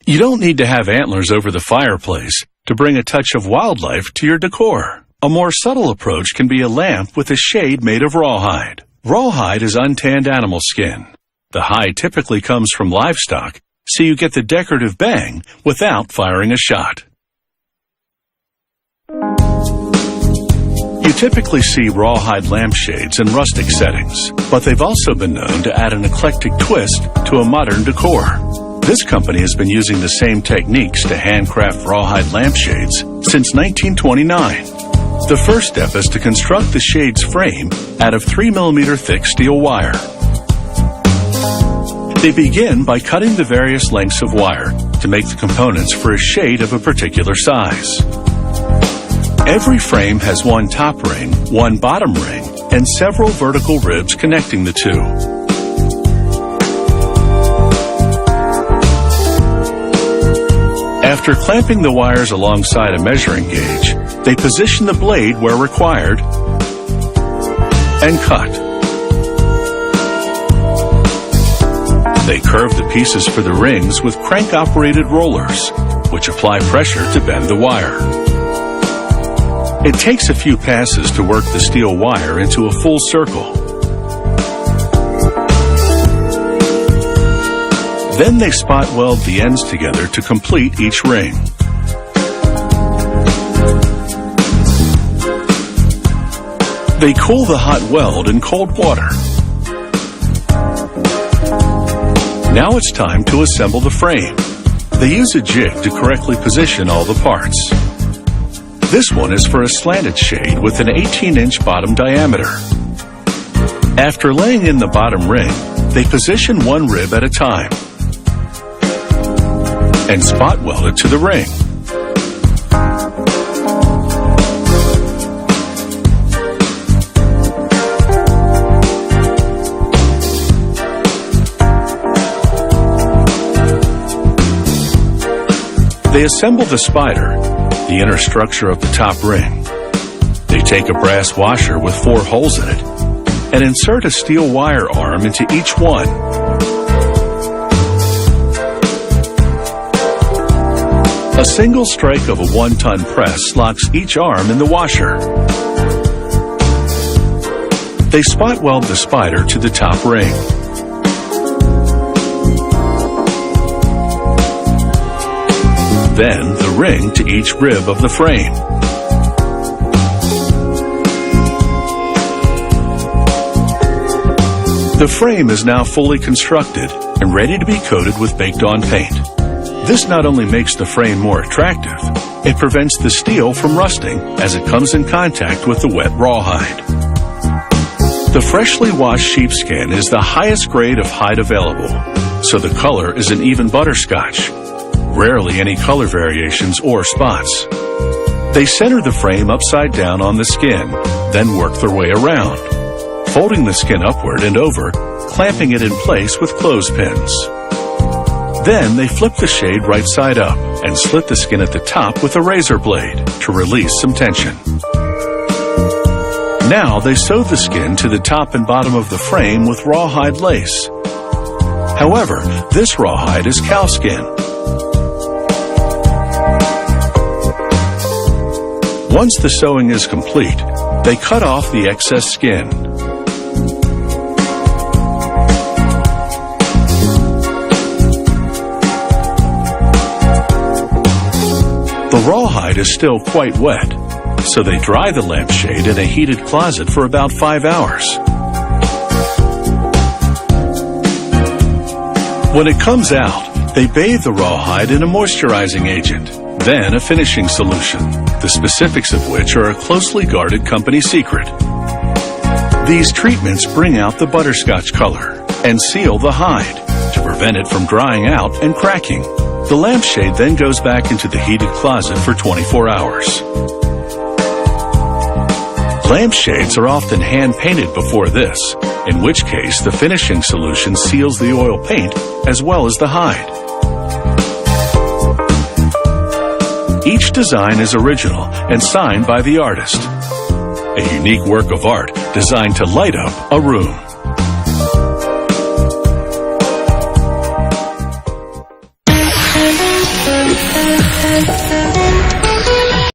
You don't need to have antlers over the fireplace to bring a touch of wildlife to your decor. A more subtle approach can be a lamp with a shade made of rawhide. Rawhide is untanned animal skin. The hide typically comes from livestock, so you get the decorative bang without firing a shot. You typically see rawhide lampshades in rustic settings, but they've also been known to add an eclectic twist to a modern decor. This company has been using the same techniques to handcraft rawhide lampshades since 1929. The first step is to construct the shade's frame out of 3mm thick steel wire. They begin by cutting the various lengths of wire to make the components for a shade of a particular size. Every frame has one top ring, one bottom ring, and several vertical ribs connecting the two. After clamping the wires alongside a measuring gauge, they position the blade where required and cut. They curve the pieces for the rings with crank-operated rollers, which apply pressure to bend the wire. It takes a few passes to work the steel wire into a full circle. Then they spot weld the ends together to complete each ring. They cool the hot weld in cold water. Now it's time to assemble the frame. They use a jig to correctly position all the parts. This one is for a slanted shade with an 18-inch bottom diameter. After laying in the bottom ring, they position one rib at a time and spot weld it to the ring. They assemble the spider, the inner structure of the top ring. They take a brass washer with 4 holes in it and insert a steel wire arm into each one. A single strike of a 1-ton press locks each arm in the washer. They spot weld the spider to the top ring. Then the ring to each rib of the frame. The frame is now fully constructed and ready to be coated with baked-on paint. This not only makes the frame more attractive, it prevents the steel from rusting as it comes in contact with the wet rawhide. The freshly washed sheepskin is the highest grade of hide available, so the color is an even butterscotch. Rarely any color variations or spots. They center the frame upside down on the skin, then work their way around, folding the skin upward and over, clamping it in place with clothespins. Then they flip the shade right side up and slit the skin at the top with a razor blade to release some tension. Now they sew the skin to the top and bottom of the frame with rawhide lace. However, this rawhide is cow skin. Once the sewing is complete, they cut off the excess skin. The rawhide is still quite wet, so they dry the lampshade in a heated closet for about 5 hours. When it comes out, they bathe the rawhide in a moisturizing agent, then a finishing solution, the specifics of which are a closely guarded company secret. These treatments bring out the butterscotch color and seal the hide to prevent it from drying out and cracking. The lampshade then goes back into the heated closet for 24 hours. Lampshades are often hand-painted before this, in which case the finishing solution seals the oil paint as well as the hide. Each design is original and signed by the artist. A unique work of art designed to light up a room. again.